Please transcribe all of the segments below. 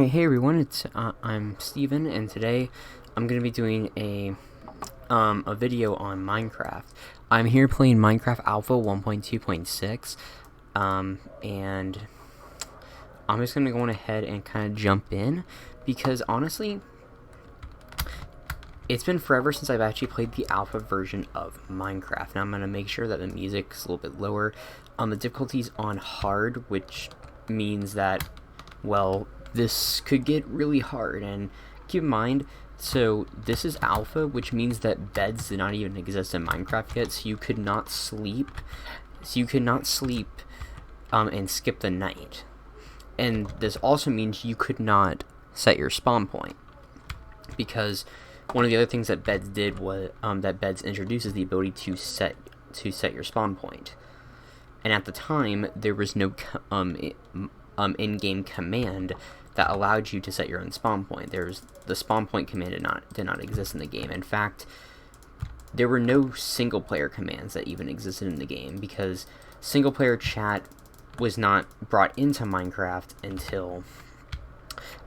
Alright, hey everyone, I'm Steven, and today I'm going to be doing a video on Minecraft. I'm here playing Minecraft Alpha 1.2.6, and I'm just going to go ahead and kind of jump in, because honestly, it's been forever since I've actually played the alpha version of Minecraft. Now I'm going to make sure that the music is a little bit lower. The difficulty's on hard, which means that, well, this could get really hard. And keep in mind, so this is alpha, which means that beds did not even exist in Minecraft yet, so you could not sleep. And skip the night. And this also means you could not set your spawn point, because one of the other things that beds did was that beds introduces the ability to set your spawn point. And at the time, there was no in-game command that allowed you to set your own spawn point. The spawn point command did not exist in the game. In fact, there were no single player commands that even existed in the game, because single player chat was not brought into Minecraft until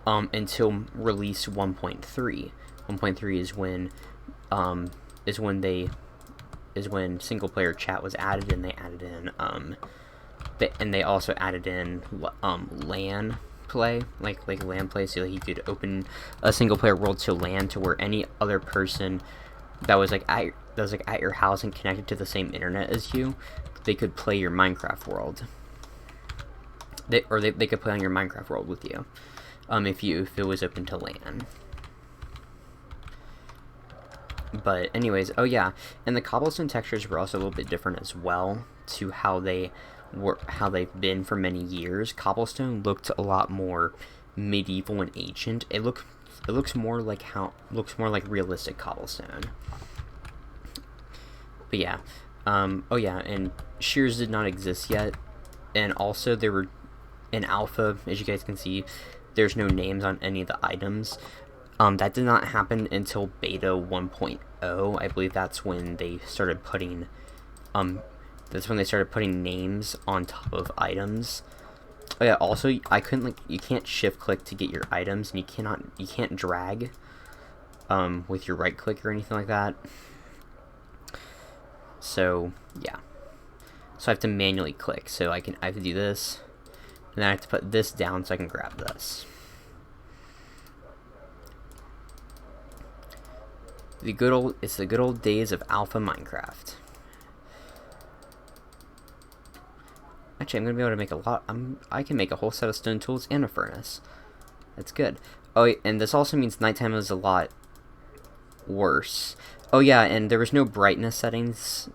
release 1.3. 1.3 is when single player chat was added, and they also added in LAN play, like LAN play, so you could open a single player world to LAN, to where any other person that was at your house and connected to the same internet as you, they could play your Minecraft world. They could play on your Minecraft world with you, if it was open to LAN. But anyways, oh yeah, and the cobblestone textures were also a little bit different as well to how they've been for many years. Cobblestone looked a lot more medieval and ancient. It looks more like realistic cobblestone. But yeah, oh yeah, and shears did not exist yet, and also there were in alpha, as you guys can see, there's no names on any of the items. That did not happen until beta 1.0. I believe that's when they started putting names on top of items. Oh yeah, also you can't shift click to get your items, and you can't drag with your right click or anything like that. So yeah, so I have to manually click. So I have to do this, and then I have to put this down so I can grab this. It's the good old days of alpha Minecraft. Actually, I'm gonna be able to make I can make a whole set of stone tools and a furnace. That's good. Oh, and this also means nighttime is a lot worse. Oh yeah, and there was no brightness settings.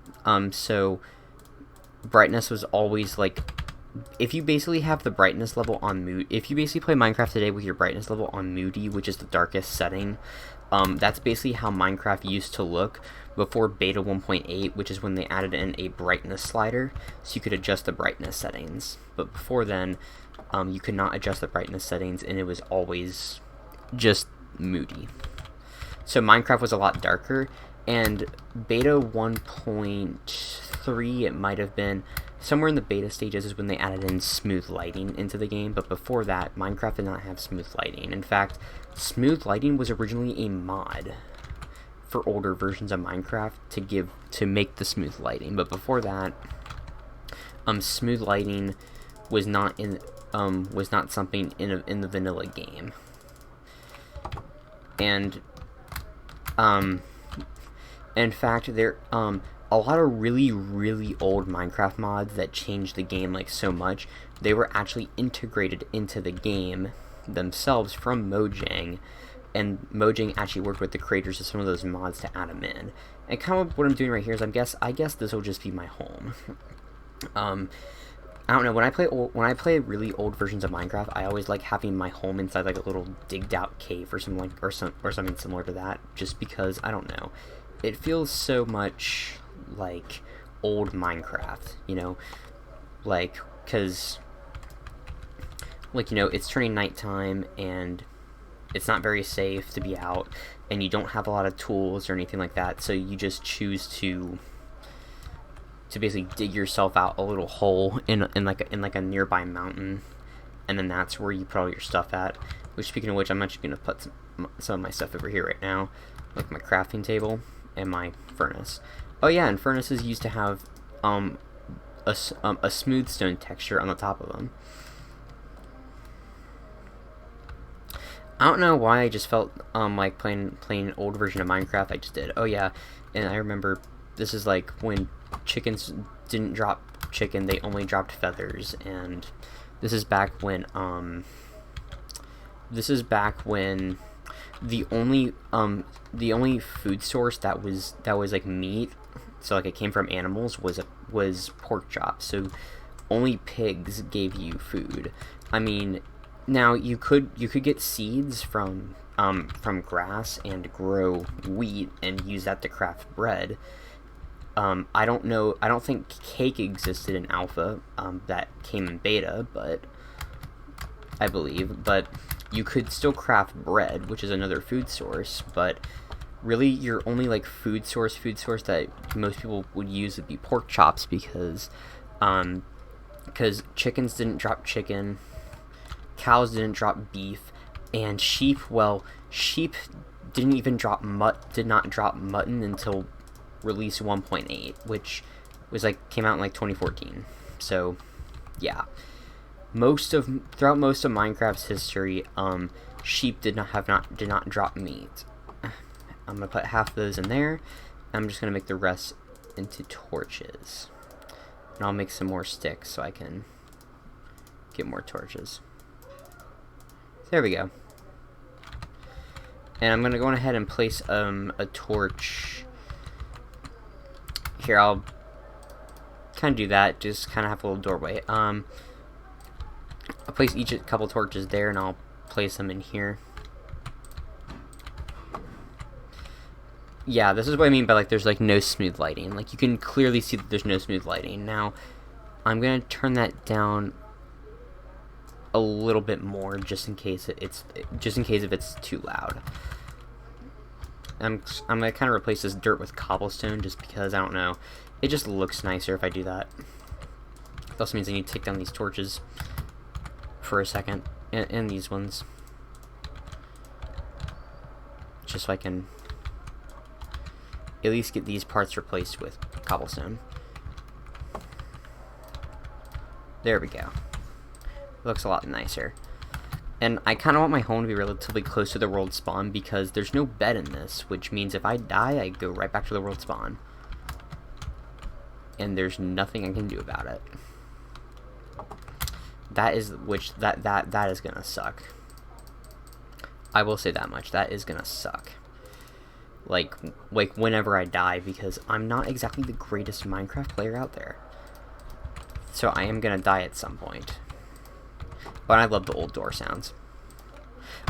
So brightness was always if you basically have the brightness level on mood. If you basically play Minecraft today with your brightness level on moody, which is the darkest setting, that's basically how Minecraft used to look before beta 1.8, which is when they added in a brightness slider, so you could adjust the brightness settings. But before then, you could not adjust the brightness settings, and it was always just moody. So Minecraft was a lot darker, and beta 1.3, it might have been, somewhere in the beta stages is when they added in smooth lighting into the game, but before that, Minecraft did not have smooth lighting. In fact, smooth lighting was originally a mod for older versions of Minecraft to make the smooth lighting, but before that, smooth lighting was not something in the vanilla game. And in fact, there a lot of really, really old Minecraft mods that changed the game so much, they were actually integrated into the game themselves from Mojang, and Mojang actually worked with the creators of some of those mods to add them in. And kind of what I'm doing right here is I guess this will just be my home. I don't know, when I play really old versions of Minecraft, I always like having my home inside a little digged out cave or something similar to that, just because, I don't know, it feels so much like old Minecraft, because it's turning nighttime, and it's not very safe to be out, and you don't have a lot of tools or anything like that, so you just choose to basically dig yourself out a little hole in a nearby mountain, and then that's where you put all your stuff at. Which, speaking of which, I'm actually going to put some of my stuff over here right now, like my crafting table and my furnace. Oh yeah, and furnaces used to have a smooth stone texture on the top of them. I don't know why I just felt like playing an old version of Minecraft. I just did. Oh yeah, and I remember this is like when chickens didn't drop chicken; they only dropped feathers. And this is back when the only food source that was like meat, so like it came from animals, was pork chops. So only pigs gave you food. I mean, now you could get seeds from grass and grow wheat and use that to craft bread. I don't know. I don't think cake existed in alpha. That came in beta, but I believe. But you could still craft bread, which is another food source. But really, your only like food source that most people would use would be pork chops, because chickens didn't drop chicken. Cows didn't drop beef, and sheep, well, sheep did not drop mutton until release 1.8, which was like came out in like 2014. So yeah, throughout most of Minecraft's history, sheep did not drop meat. I'm gonna put half of those in there. I'm just gonna make the rest into torches, and I'll make some more sticks so I can get more torches. There we go. And I'm going to go ahead and place a torch. Here, I'll kind of do that. Just kind of have a little doorway. I'll place each a couple torches there, and I'll place them in here. Yeah, this is what I mean by like there's like no smooth lighting. Like you can clearly see that there's no smooth lighting. Now, I'm going to turn that down a little bit more, just in case if it's too loud. I'm gonna kind of replace this dirt with cobblestone, just because I don't know, it just looks nicer if I do that. It also means I need to take down these torches for a second, and these ones, just so I can at least get these parts replaced with cobblestone. There we go. Looks a lot nicer. And I kind of want my home to be relatively close to the world spawn, because there's no bed in this, which means if I die, I go right back to the world spawn. And there's nothing I can do about it. That is gonna suck. I will say that much. That is gonna suck. Like whenever I die, because I'm not exactly the greatest Minecraft player out there. So I am gonna die at some point. But I love the old door sounds.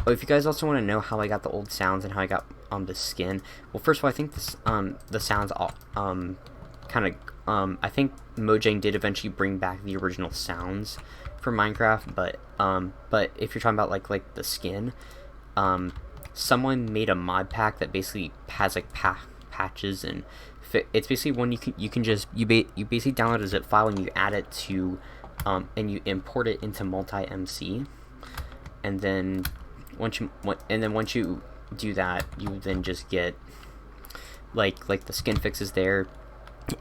Oh, if you guys also want to know how I got the old sounds and how I got the skin, well, first of all, I think this the sounds all I think Mojang did eventually bring back the original sounds for Minecraft, but if you're talking about like the skin, someone made a mod pack that basically has like patches, and it's basically one you basically download a zip file and you add it to and you import it into multi-MC, and then once you do that, you then just get like the skin fixes there,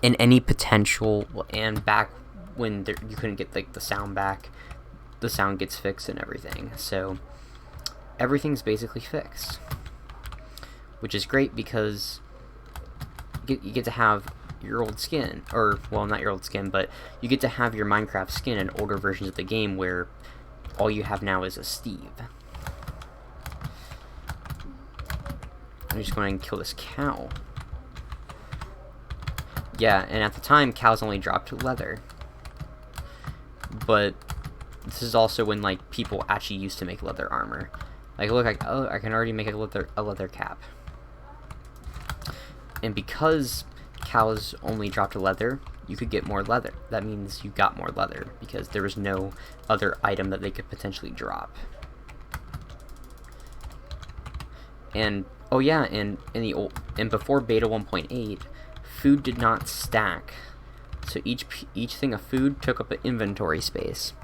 and any potential, and back when you couldn't get like the sound back, the sound gets fixed and everything. So everything's basically fixed, which is great, because you get to have your old skin, or, well, not your old skin, but you get to have your Minecraft skin in older versions of the game, where all you have now is a Steve. I'm just going to kill this cow. Yeah, and at the time, cows only dropped leather. But this is also when like people actually used to make leather armor. Like, look, I can already make a leather cap. And because cows only dropped leather, you could get more leather. That means you got more leather, because there was no other item that they could potentially drop. And oh yeah, and before beta 1.8, food did not stack. So each thing of food took up an inventory space,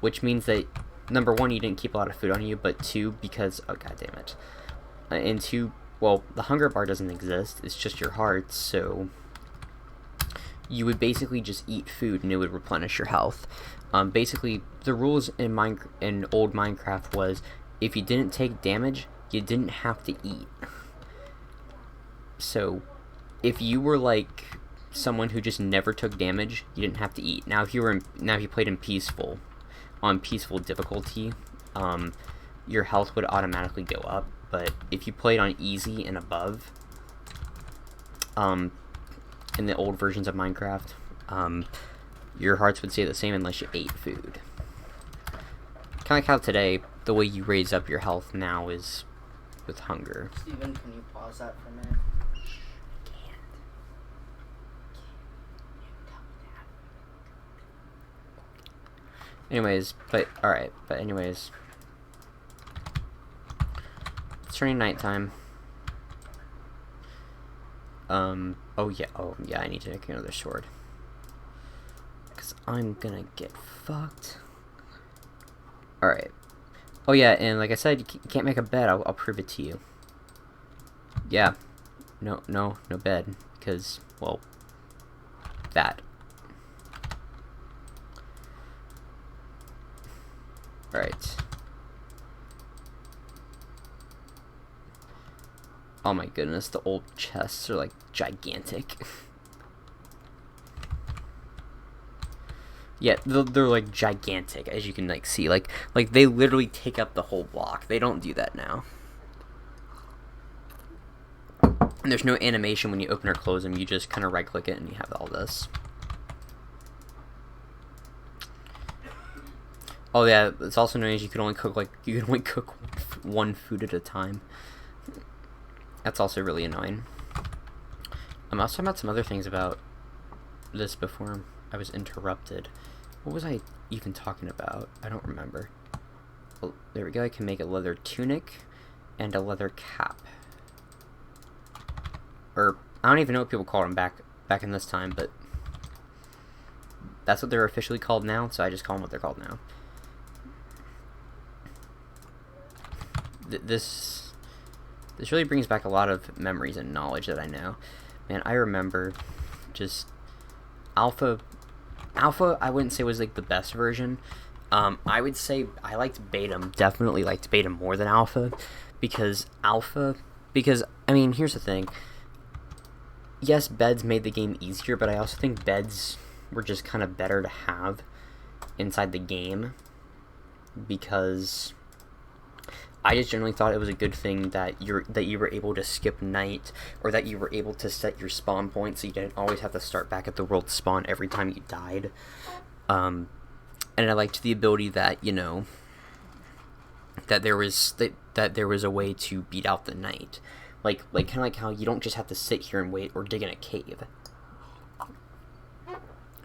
which means that number one, you didn't keep a lot of food on you, but two, because, oh god damn it, and two, well, the hunger bar doesn't exist, it's just your heart, so you would basically just eat food and it would replenish your health. Basically, the rules in old Minecraft was, if you didn't take damage, you didn't have to eat. So, if you were like someone who just never took damage, you didn't have to eat. Now, if you played in peaceful, on peaceful difficulty, your health would automatically go up. But if you played on easy and above, in the old versions of Minecraft, your hearts would stay the same unless you ate food. Kind of like how today, the way you raise up your health now is with hunger. Steven, can you pause that for a minute? Anyways, alright, it's turning nighttime. Oh yeah, I need to make another sword. Because I'm gonna get fucked. Alright. Oh yeah, and like I said, you can't make a bed, I'll prove it to you. Yeah. No bed. Because, well, that. Alright. Oh my goodness, the old chests are like gigantic. Yeah, they're like gigantic, as you can like see. Like they literally take up the whole block. They don't do that now. And there's no animation when you open or close them. You just kind of right click it and you have all this. Oh yeah, it's also known as you can only cook one food at a time. That's also really annoying. I'm also talking about some other things about this before I was interrupted. What was I even talking about? I don't remember. Oh, there we go. I can make a leather tunic and a leather cap. Or I don't even know what people call them back in this time, but that's what they're officially called now, so I just call them what they're called now. This really brings back a lot of memories and knowledge that I know. Man, I remember just Alpha, I wouldn't say was like the best version. I would say I liked Beta, definitely liked Beta more than Alpha, because I mean, here's the thing. Yes, beds made the game easier, but I also think beds were just kind of better to have inside the game, because I just generally thought it was a good thing that you were able to skip night, or that you were able to set your spawn point so you didn't always have to start back at the world spawn every time you died. And I liked the ability that, you know, that there was a way to beat out the night, like kind of like how you don't just have to sit here and wait or dig in a cave.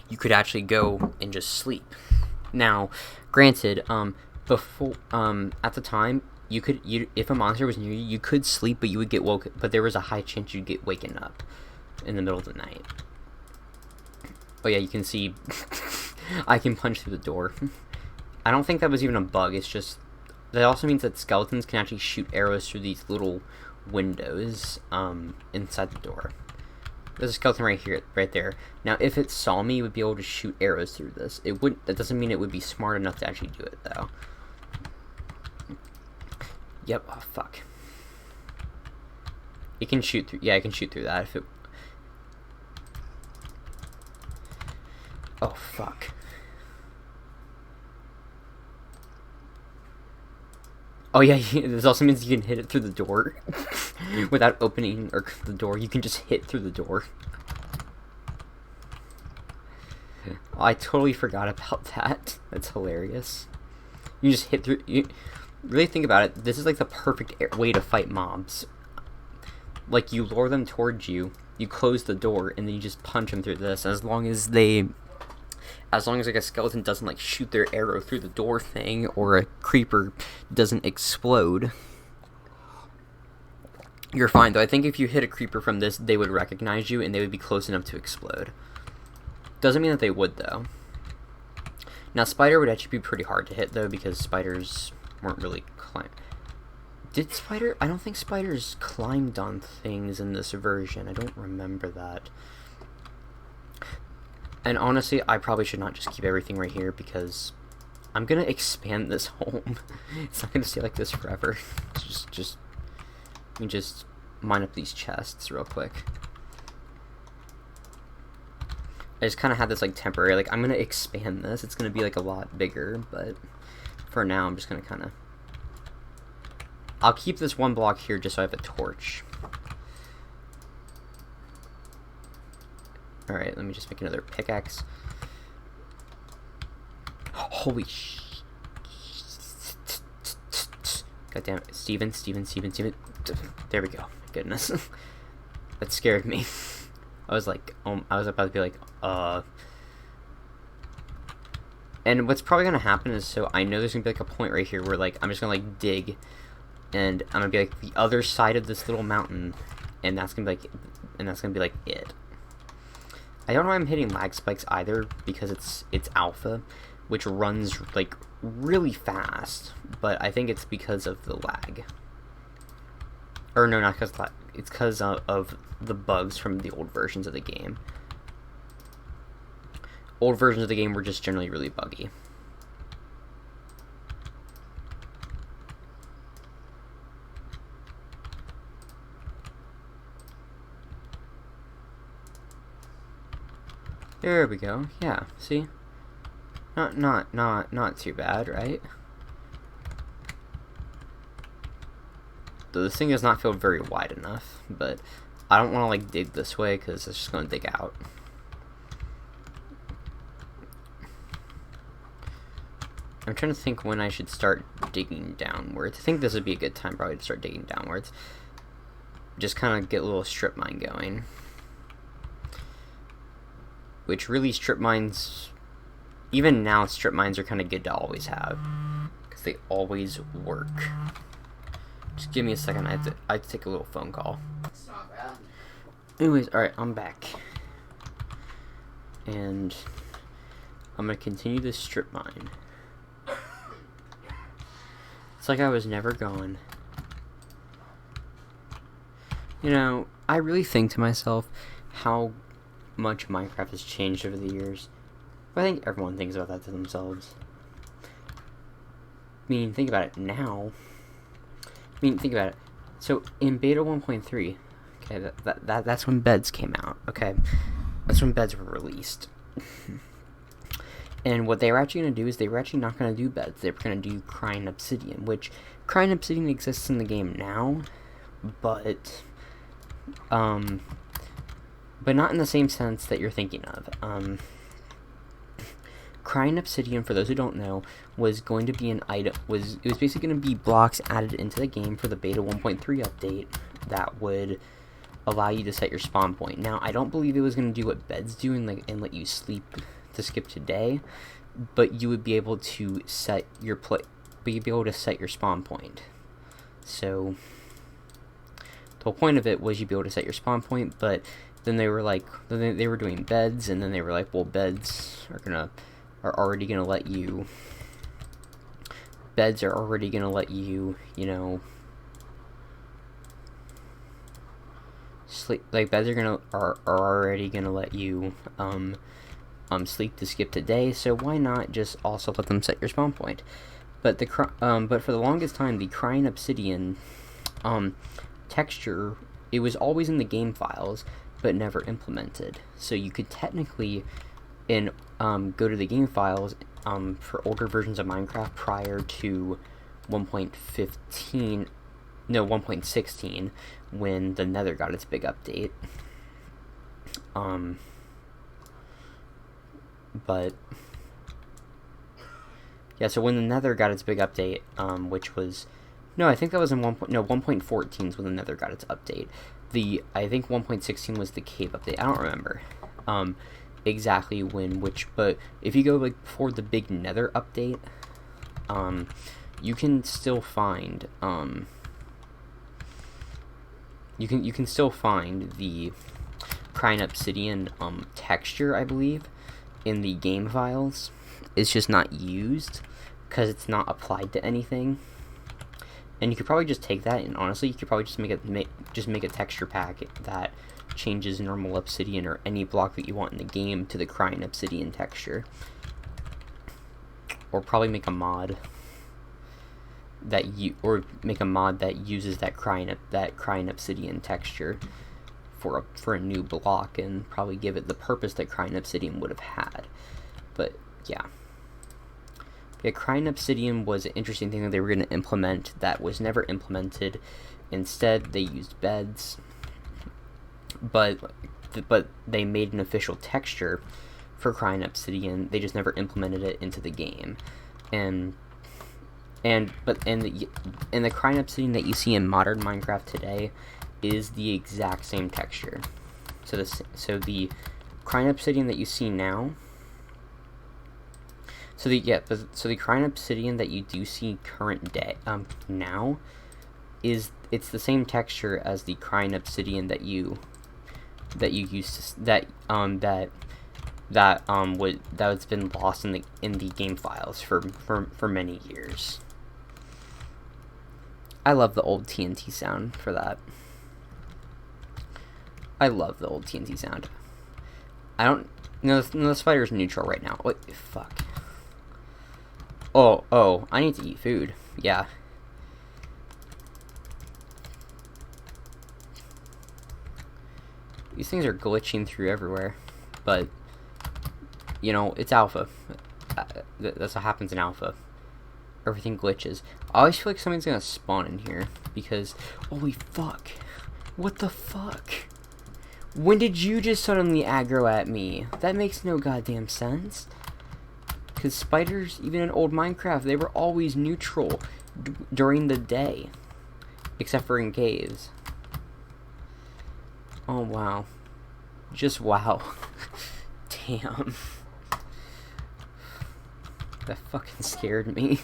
You could actually go and just sleep. Now, granted, before at the time, if a monster was near you, you could sleep, but you would get woken. But there was a high chance you'd get waken up in the middle of the night. Oh yeah, you can see I can punch through the door. I don't think that was even a bug. It's just that also means that skeletons can actually shoot arrows through these little windows inside the door. There's a skeleton right there. Now, if it saw me, it would be able to shoot arrows through this. That doesn't mean it would be smart enough to actually do it, though. Yep. Oh fuck. It can shoot through. Yeah, I can shoot through that if it. Oh fuck. Oh yeah, this also means you can hit it through the door without opening the door. You can just hit through the door. Oh, I totally forgot about that. That's hilarious. You just hit through. Really think about it. This is like the perfect way to fight mobs. Like, you lure them towards you, you close the door, and then you just punch them through this. As long as like a skeleton doesn't like shoot their arrow through the door thing, or a creeper doesn't explode, you're fine. Though I think if you hit a creeper from this, they would recognize you and they would be close enough to explode. Doesn't mean that they would, though. Now, spider would actually be pretty hard to hit, though, because spiders weren't really I don't think spiders climbed on things in this version. I don't remember that. And honestly, I probably should not just keep everything right here, because I'm gonna expand this home. It's not gonna stay like this forever. Let me just mine up these chests real quick. I just kind of had this like temporary, like I'm gonna expand this. It's gonna be like a lot bigger, but for now I'm just gonna kind of. I'll keep this one block here just so I have a torch. All right, let me just make another pickaxe. Holy sh! God damn it, Steven. There we go. Goodness, that scared me. I was like, I was about to be like, And what's probably gonna happen is, so I know there's gonna be like a point right here where like I'm just gonna like dig, and I'm gonna be like the other side of this little mountain, and that's gonna be like, it. I don't know why I'm hitting lag spikes either, because it's alpha, which runs like really fast, but I think it's because of the lag. Or no, not because of lag. It's because of the bugs from the old versions of the game. Old versions of the game were just generally really buggy. There we go. Yeah, see? Not too bad, right? This thing does not feel very wide enough, but I don't want to like dig this way because it's just going to dig out. I'm trying to think when I should start digging downwards. I think this would be a good time probably to start digging downwards. Just kind of get a little strip mine going. Which really strip mines, even now strip mines are kind of good to always have. Because they always work. Just give me a second, I have to take a little phone call. It's not bad. Anyways, alright, I'm back. And I'm going to continue this strip mine. It's like I was never gone. You know, I really think to myself how much Minecraft has changed over the years. But I think everyone thinks about that to themselves. I mean, think about it now. I mean, think about it. So, in beta 1.3, okay, that's when beds came out, okay? That's when beds were released. And what they were actually going to do is they were actually not going to do beds. They were going to do crying obsidian, which crying obsidian exists in the game now, but not in the same sense that you're thinking of. Crying obsidian, for those who don't know, was going to be an item. It was basically going to be blocks added into the game for the beta 1.3 update that would allow you to set your spawn point. Now, I don't believe it was going to do what beds do and let you sleep to skip today, but you would be able to set your spawn point. So the whole point of it was you'd be able to set your spawn point, but then they were like, they were doing beds, and then they were like, well, beds are already gonna let you, you know, sleep. Like beds are already gonna let you sleep to skip today. So why not just also let them set your spawn point? But but for the longest time, the crying obsidian texture, it was always in the game files, but never implemented. So you could technically go to the game files for older versions of Minecraft prior to 1.16, when the Nether got its big update. But yeah, so when the Nether got its big update, which was, no, I think that was in 1.14 is when the Nether got its update. I think 1.16 was the cave update. I don't remember exactly but if you go like before the big Nether update, you can still find you can still find the crying obsidian texture, I believe, in the game files. it's just not used because it's not applied to anything. And you could probably just take that, and honestly, you could probably just make a texture pack that changes normal obsidian or any block that you want in the game to the crying obsidian texture. Or probably make a mod that uses that crying obsidian texture for a new block, and probably give it the purpose that crying obsidian would have had. But yeah. Crying obsidian was an interesting thing that they were going to implement that was never implemented. Instead, they used beds, but they made an official texture for crying obsidian. They just never implemented it into the game, and the crying obsidian that you see in modern Minecraft today is the exact same texture. So the crying obsidian that you see now. So the crying obsidian that you do see current day now it's the same texture as the crying obsidian that you used to that's been lost in the game files for many years. I love the old TNT sound for that. I love the old TNT sound. I don't no the spider's neutral right now. What fuck? Oh, I need to eat food. Yeah. These things are glitching through everywhere. But, you know, it's alpha. That's what happens in alpha. Everything glitches. I always feel like something's gonna spawn in here. Because, holy fuck. What the fuck? When did you just suddenly aggro at me? That makes no goddamn sense. Because spiders, even in old Minecraft, they were always neutral during the day. Except for in caves. Oh, wow. Just wow. Damn. That fucking scared me.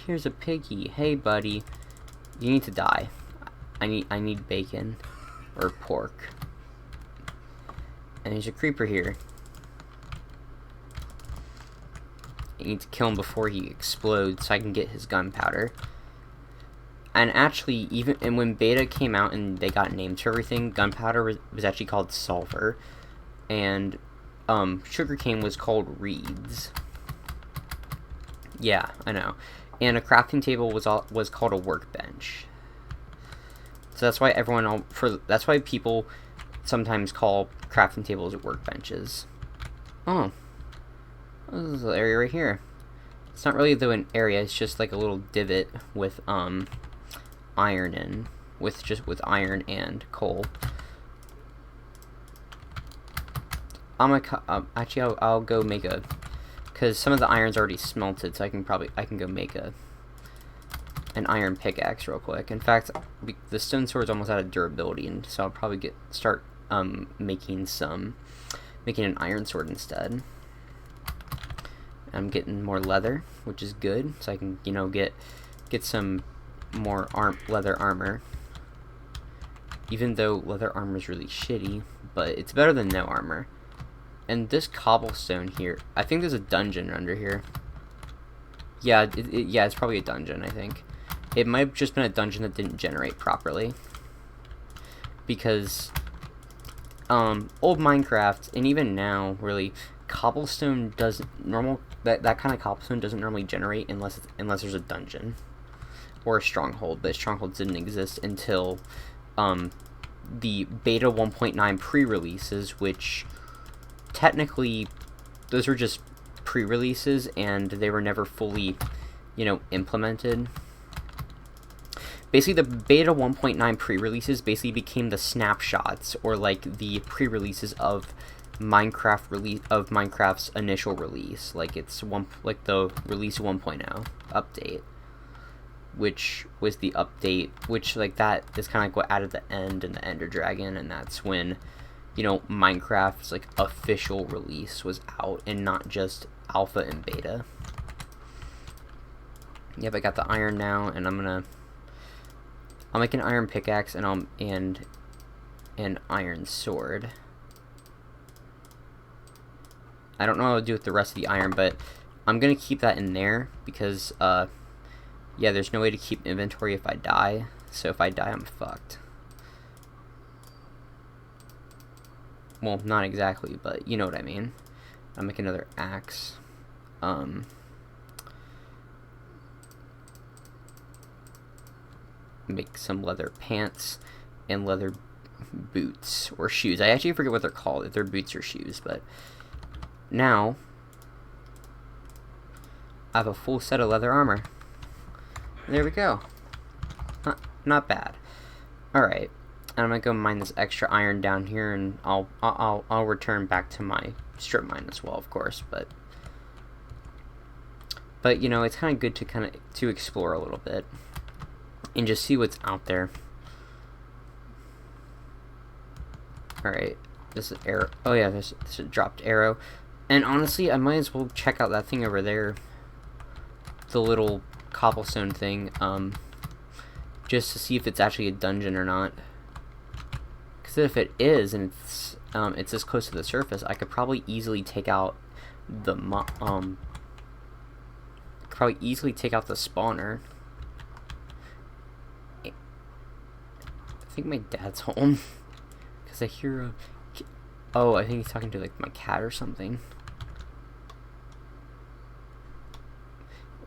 Here's a piggy. Hey, buddy. You need to die. I need bacon. Or pork. And there's a creeper here. You need to kill him before he explodes so I can get his gunpowder. And actually, and when beta came out and they got names for everything, gunpowder was actually called sulfur. And sugarcane was called reeds. Yeah, I know. And a crafting table was called a workbench. So that's why that's why people sometimes call crafting tables workbenches. Oh. This is an area right here. It's not really though an area, it's just like a little divot with iron in. With iron and coal. Actually I'll go make a, because some of the iron's already smelted, so I can go make an iron pickaxe real quick. In fact, the stone sword's almost out of durability, and so I'll probably start making an iron sword instead. I'm getting more leather, which is good, so I can, you know, get some more leather armor. Even though leather armor is really shitty, but it's better than no armor. And this cobblestone here, I think there's a dungeon under here. Yeah, yeah, it's probably a dungeon, I think. It might have just been a dungeon that didn't generate properly. Because old Minecraft, and even now, really, cobblestone doesn't that kind of cobblestone doesn't normally generate unless there's a dungeon or a stronghold. But strongholds didn't exist until the beta 1.9 pre-releases, which technically those were just pre-releases and they were never fully, you know, implemented. Basically, the beta 1.9 pre-releases basically became the snapshots, or like the pre-releases of Minecraft's initial release. Like like the release 1.0 update, which was the update, which like that is kind of like what added the end and the Ender Dragon, and that's when, you know, Minecraft's like official release was out and not just alpha and beta. Yep, I got the iron now, and I'll make an iron pickaxe and an iron sword. I don't know what I'll do with the rest of the iron, but I'm gonna keep that in there because, yeah, there's no way to keep inventory if I die. So if I die, I'm fucked. Well, not exactly, but you know what I mean. I'll make another axe. Make some leather pants and leather boots or shoes. I actually forget what they're called, if they're boots or shoes, but now I have a full set of leather armor. There we go. Not bad. Alright. I'm gonna go mine this extra iron down here, and I'll return back to my strip mine as well, of course, but you know, it's kind of good to explore a little bit and just see what's out there. Alright, this is arrow. Oh yeah, this is a dropped arrow. And honestly, I might as well check out that thing over there. The little cobblestone thing, just to see if it's actually a dungeon or not. Because if it is, and it's this close to the surface, I could probably easily take out the spawner. I think my dad's home. Because I hear a... Oh, I think he's talking to, like, my cat or something.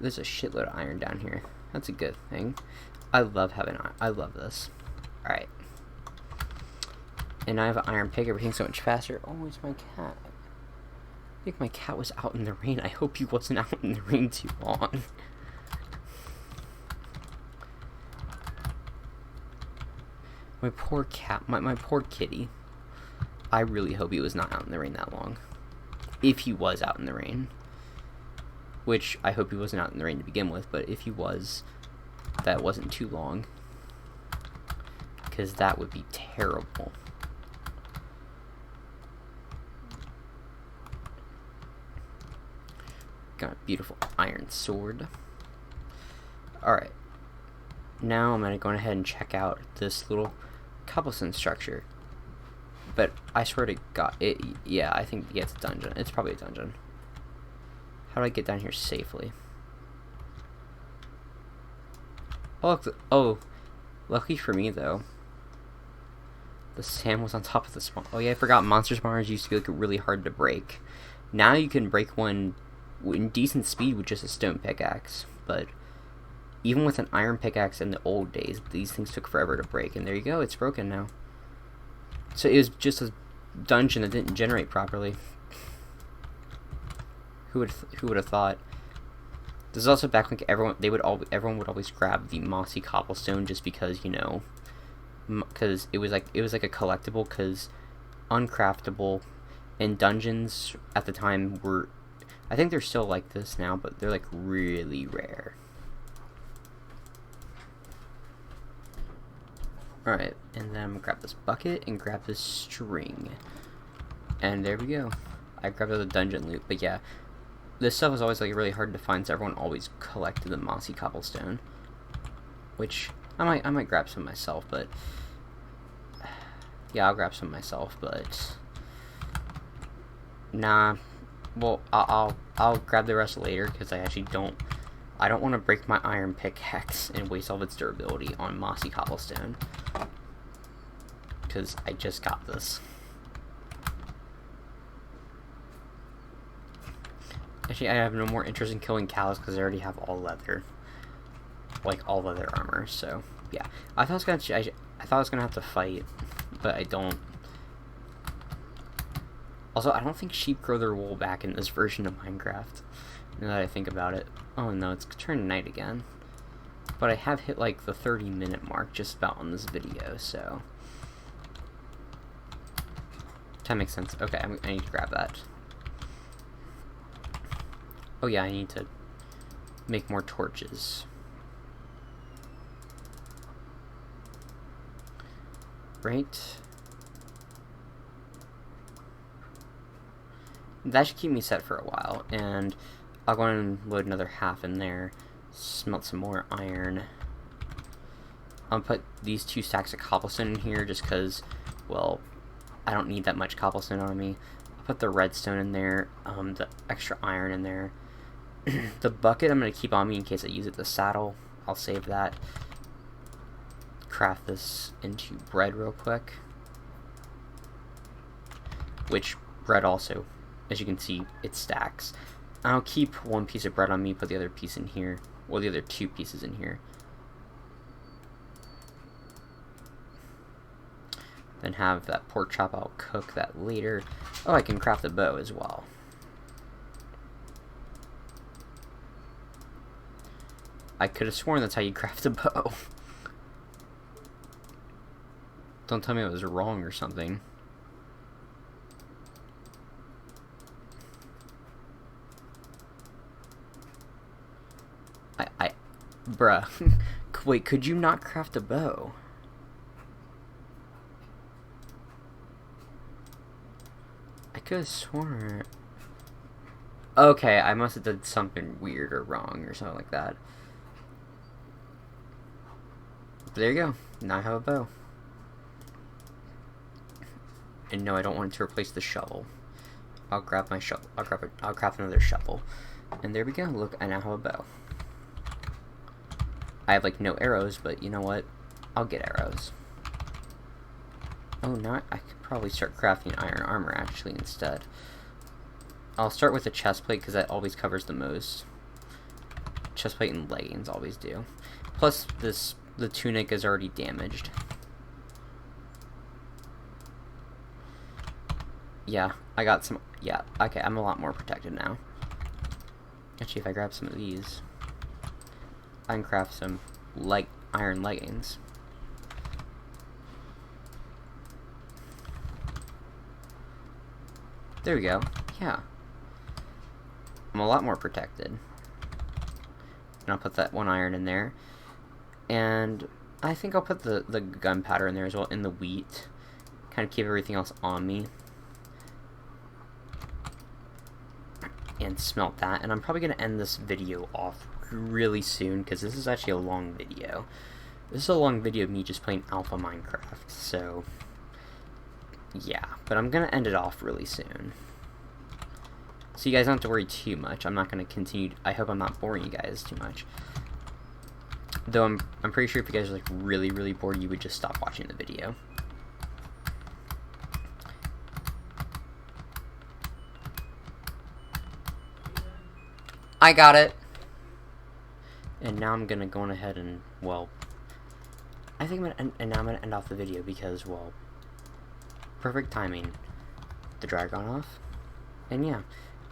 There's a shitload of iron down here. That's a good thing. I love having iron. I love this. Alright. And I have an iron pick. Everything's so much faster. Oh, it's my cat. I think my cat was out in the rain. I hope he wasn't out in the rain too long. My poor cat. My poor kitty. I really hope he was not out in the rain that long. If he was out in the rain. Which, I hope he wasn't out in the rain to begin with, but if he was, that wasn't too long. Because that would be terrible. Got a beautiful iron sword. Alright. Now I'm going to go ahead and check out this little cobblestone structure. But I swear to God, yeah, I think it's a dungeon. It's probably a dungeon. How do I get down here safely? Oh, lucky for me though. The sand was on top of the spawn. Oh yeah, I forgot monster spawners used to be like really hard to break. Now you can break one in decent speed with just a stone pickaxe. But even with an iron pickaxe in the old days, these things took forever to break. And there you go, it's broken now. So it was just a dungeon that didn't generate properly. Who would have thought? There's also back like everyone would always grab the mossy cobblestone just because, you know, because it was like a collectible, because uncraftable, and dungeons at the time were, I think they're still like this now, but they're like really rare. Alright, and then I'm gonna grab this bucket and grab this string. And there we go. I grabbed the dungeon loot, but yeah. This stuff was always like really hard to find, so everyone always collected the mossy cobblestone. Which I might grab some myself, but yeah, I'll grab some myself, but nah. Well, I'll grab the rest later, because I actually don't want to break my iron pickaxe and waste all of its durability on mossy cobblestone, because I just got this. Actually, I have no more interest in killing cows because I already have all leather, like all leather armor. So yeah, I thought I was gonna have to fight, but I don't. Also, I don't think sheep grow their wool back in this version of Minecraft. Now that I think about it. Oh no, it's turned night again. But I have hit like the 30-minute mark just about on this video, so that makes sense. Okay, I need to grab that. Oh yeah, I need to make more torches. Right. That should keep me set for a while, and I'll go and load another half in there, smelt some more iron. I'll put these 2 stacks of cobblestone in here just because, well, I don't need that much cobblestone on me. Put the redstone in there, the extra iron in there. The bucket I'm going to keep on me in case I use it to saddle. I'll save that. Craft this into bread real quick. Which bread also, as you can see, it stacks. I'll keep one piece of bread on me, put the other piece in here. Well, the other 2 pieces in here. Then have that pork chop, I'll cook that later. Oh, I can craft a bow as well. I could have sworn that's how you craft a bow. Don't tell me I was wrong or something. Bruh. Wait, could you not craft a bow? I could have sworn... Okay, I must have done something weird or wrong or something like that. But there you go. Now I have a bow. And no, I don't want it to replace the shovel. I'll grab my shovel. I'll craft another shovel. And there we go. Look, I now have a bow. I have, like, no arrows, but you know what? I'll get arrows. Oh, no, I could probably start crafting iron armor, actually, instead. I'll start with the chest plate, because that always covers the most. Chest plate and leggings always do. Plus, the tunic is already damaged. Yeah, I got some... Yeah, okay, I'm a lot more protected now. Actually, if I grab some of these... I can craft some iron leggings. There we go. Yeah. I'm a lot more protected. And I'll put that 1 iron in there. And I think I'll put the gunpowder in there as well, in the wheat. Kind of keep everything else on me. And smelt that. And I'm probably going to end this video off really soon, because this is actually a long video. This is a long video of me just playing Alpha Minecraft, so yeah, but I'm gonna end it off really soon, so you guys don't have to worry too much. I'm not gonna continue. I hope I'm not boring you guys too much, though I'm pretty sure if you guys are like really bored, you would just stop watching the video. I got it. And now I'm gonna go on ahead and, well, I think now I'm gonna end off the video because, well, perfect timing. The dryer gone off. And yeah,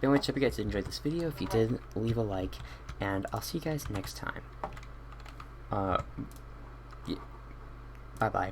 very much hope you guys enjoyed this video. If you did, leave a like, and I'll see you guys next time. Yeah, bye-bye.